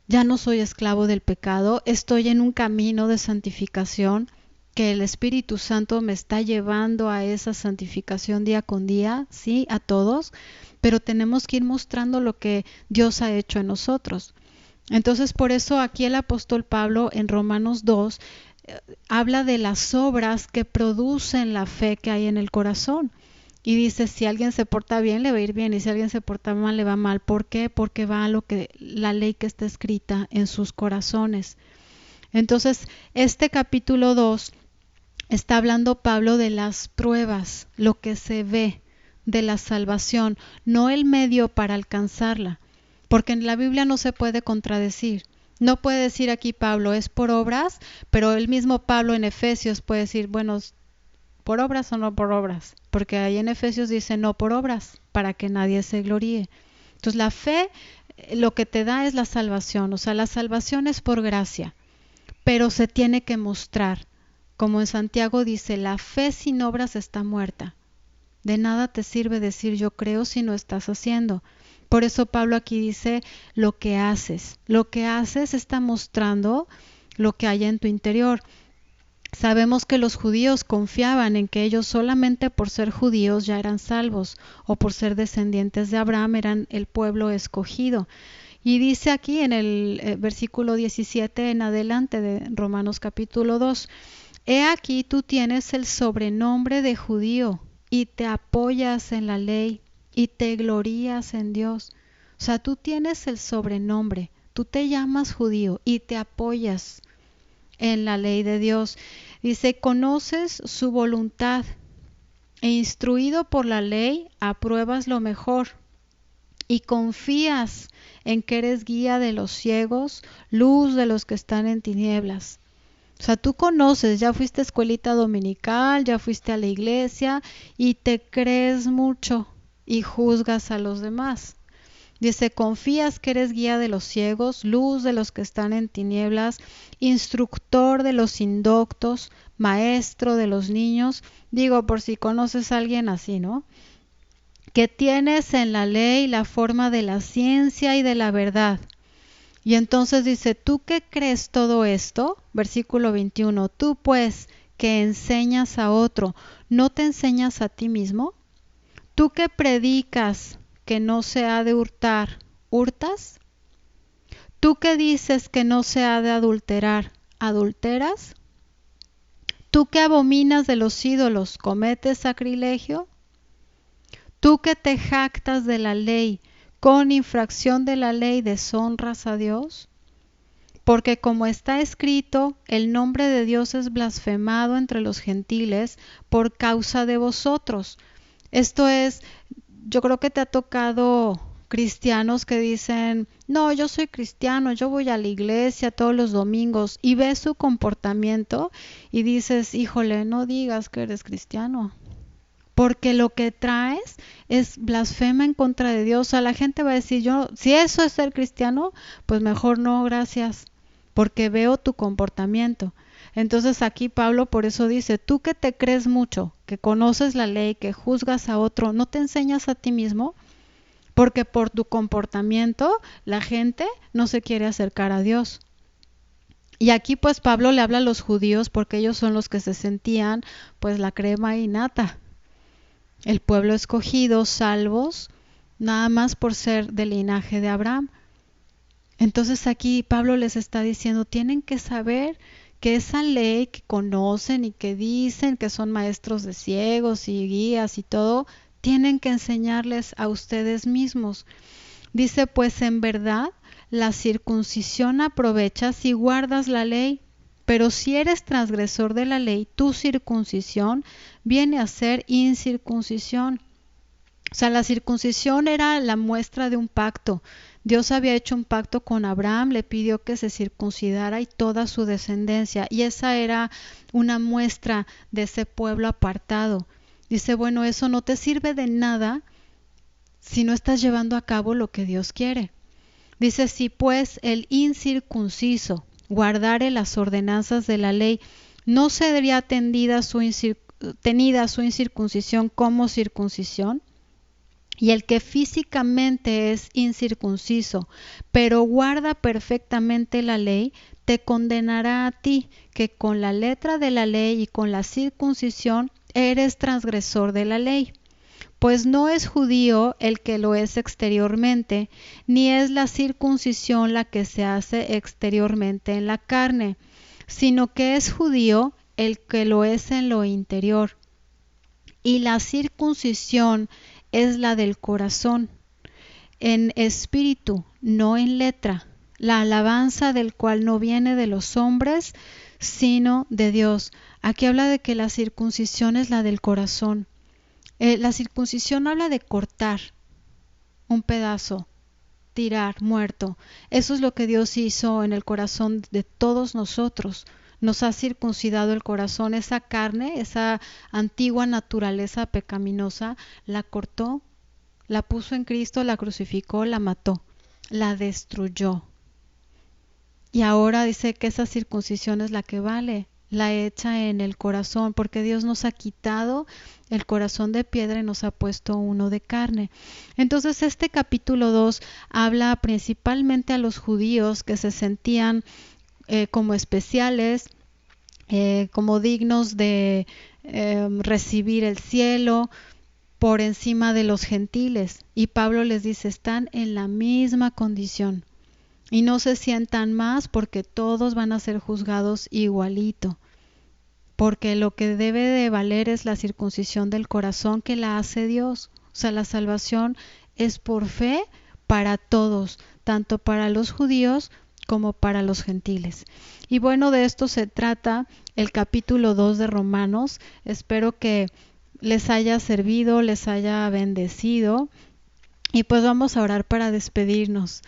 ya no soy esclavo del pecado, estoy en un camino de santificación que el Espíritu Santo me está llevando a esa santificación día con día, sí, a todos, pero tenemos que ir mostrando lo que Dios ha hecho en nosotros. Entonces, por eso aquí el apóstol Pablo en Romanos 2 habla de las obras que producen la fe que hay en el corazón. Y dice, si alguien se porta bien, le va a ir bien, y si alguien se porta mal, le va mal. ¿Por qué? Porque va a la ley que está escrita en sus corazones. Entonces, este capítulo 2 está hablando Pablo de las pruebas, lo que se ve de la salvación, no el medio para alcanzarla, porque en la Biblia no se puede contradecir. No puede decir aquí Pablo, es por obras, pero el mismo Pablo en Efesios puede decir, bueno, ¿por obras o no por obras? Porque ahí en Efesios dice no por obras, para que nadie se gloríe. Entonces la fe lo que te da es la salvación, o sea, la salvación es por gracia, pero se tiene que mostrar. Como en Santiago dice, la fe sin obras está muerta. De nada te sirve decir yo creo si no estás haciendo. Por eso Pablo aquí dice lo que haces. Lo que haces está mostrando lo que hay en tu interior. Sabemos que los judíos confiaban en que ellos solamente por ser judíos ya eran salvos o por ser descendientes de Abraham eran el pueblo escogido. Y dice aquí en el versículo 17 en adelante de Romanos capítulo 2, he aquí tú tienes el sobrenombre de judío y te apoyas en la ley y te glorías en Dios. O sea, tú tienes el sobrenombre, tú te llamas judío y te apoyas en la ley de Dios. Dice, conoces su voluntad e instruido por la ley apruebas lo mejor y confías en que eres guía de los ciegos, luz de los que están en tinieblas. O sea, tú conoces, ya fuiste a escuelita dominical, ya fuiste a la iglesia y te crees mucho y juzgas a los demás. Dice, confías que eres guía de los ciegos, luz de los que están en tinieblas, instructor de los indoctos, maestro de los niños. Digo, por si conoces a alguien así, ¿no? Que tienes en la ley la forma de la ciencia y de la verdad. Y entonces dice, ¿tú qué crees todo esto? Versículo 21, tú pues que enseñas a otro, ¿no te enseñas a ti mismo? Tú que predicas que no se ha de hurtar, ¿hurtas? Tú que dices que no se ha de adulterar, ¿adulteras? Tú que abominas de los ídolos, ¿cometes sacrilegio? Tú que te jactas de la ley, con infracción de la ley deshonras a Dios. Porque como está escrito, el nombre de Dios es blasfemado entre los gentiles por causa de vosotros. Esto es, yo creo que te ha tocado cristianos que dicen, no, yo soy cristiano, yo voy a la iglesia todos los domingos, y ves su comportamiento y dices, híjole, no digas que eres cristiano, porque lo que traes es blasfema en contra de Dios. O sea, la gente va a decir, yo, si eso es ser cristiano, pues mejor no, gracias, porque veo tu comportamiento. Entonces aquí Pablo por eso dice, tú que te crees mucho, que conoces la ley, que juzgas a otro, ¿no te enseñas a ti mismo? Porque por tu comportamiento la gente no se quiere acercar a Dios. Y aquí pues Pablo le habla a los judíos porque ellos son los que se sentían pues la crema y nata, el pueblo escogido, salvos, nada más por ser del linaje de Abraham. Entonces aquí Pablo les está diciendo, tienen que saber que esa ley que conocen y que dicen que son maestros de ciegos y guías y todo, tienen que enseñarles a ustedes mismos. Dice, pues en verdad la circuncisión aprovecha si guardas la ley, pero si eres transgresor de la ley, tu circuncisión viene a ser incircuncisión. O sea, la circuncisión era la muestra de un pacto. Dios había hecho un pacto con Abraham, le pidió que se circuncidara y toda su descendencia, y esa era una muestra de ese pueblo apartado. Dice, bueno, eso no te sirve de nada si no estás llevando a cabo lo que Dios quiere. Dice, si pues el incircunciso guardare las ordenanzas de la ley, ¿no sería tenida su incircuncisión como circuncisión? Y el que físicamente es incircunciso, pero guarda perfectamente la ley, te condenará a ti, que con la letra de la ley y con la circuncisión eres transgresor de la ley. Pues no es judío el que lo es exteriormente, ni es la circuncisión la que se hace exteriormente en la carne, sino que es judío el que lo es en lo interior. Y la circuncisión es la del corazón, en espíritu, no en letra, la alabanza del cual no viene de los hombres, sino de Dios. Aquí habla de que la circuncisión es la del corazón. La circuncisión habla de cortar un pedazo, tirar, muerto. Eso es lo que Dios hizo en el corazón de todos nosotros. Nos ha circuncidado el corazón, esa carne, esa antigua naturaleza pecaminosa, la cortó, la puso en Cristo, la crucificó, la mató, la destruyó. Y ahora dice que esa circuncisión es la que vale, la hecha en el corazón, porque Dios nos ha quitado el corazón de piedra y nos ha puesto uno de carne. Entonces este capítulo 2 habla principalmente a los judíos que se sentían como especiales, como dignos de recibir el cielo por encima de los gentiles. Y Pablo les dice, están en la misma condición y no se sientan más porque todos van a ser juzgados igualito. Porque lo que debe de valer es la circuncisión del corazón que la hace Dios. O sea, la salvación es por fe para todos, tanto para los judíos como para los gentiles. Y bueno, de esto se trata el capítulo 2 de Romanos. Espero que les haya servido, les haya bendecido. Y pues vamos a orar para despedirnos.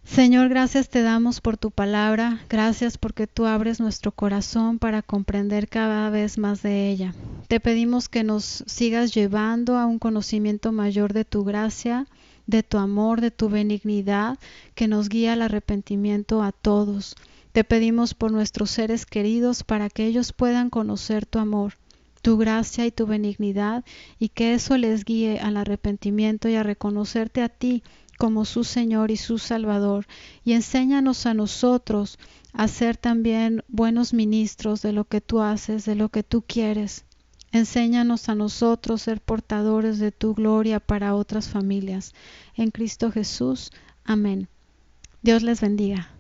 Señor, gracias te damos por tu palabra, gracias porque tú abres nuestro corazón para comprender cada vez más de ella. Te pedimos que nos sigas llevando a un conocimiento mayor de tu gracia, de tu amor, de tu benignidad, que nos guía al arrepentimiento a todos. Te pedimos por nuestros seres queridos para que ellos puedan conocer tu amor, tu gracia y tu benignidad, y que eso les guíe al arrepentimiento y a reconocerte a ti como su Señor y su Salvador, y enséñanos a nosotros a ser también buenos ministros de lo que tú haces, de lo que tú quieres. Enséñanos a nosotros ser portadores de tu gloria para otras familias. En Cristo Jesús. Amén. Dios les bendiga.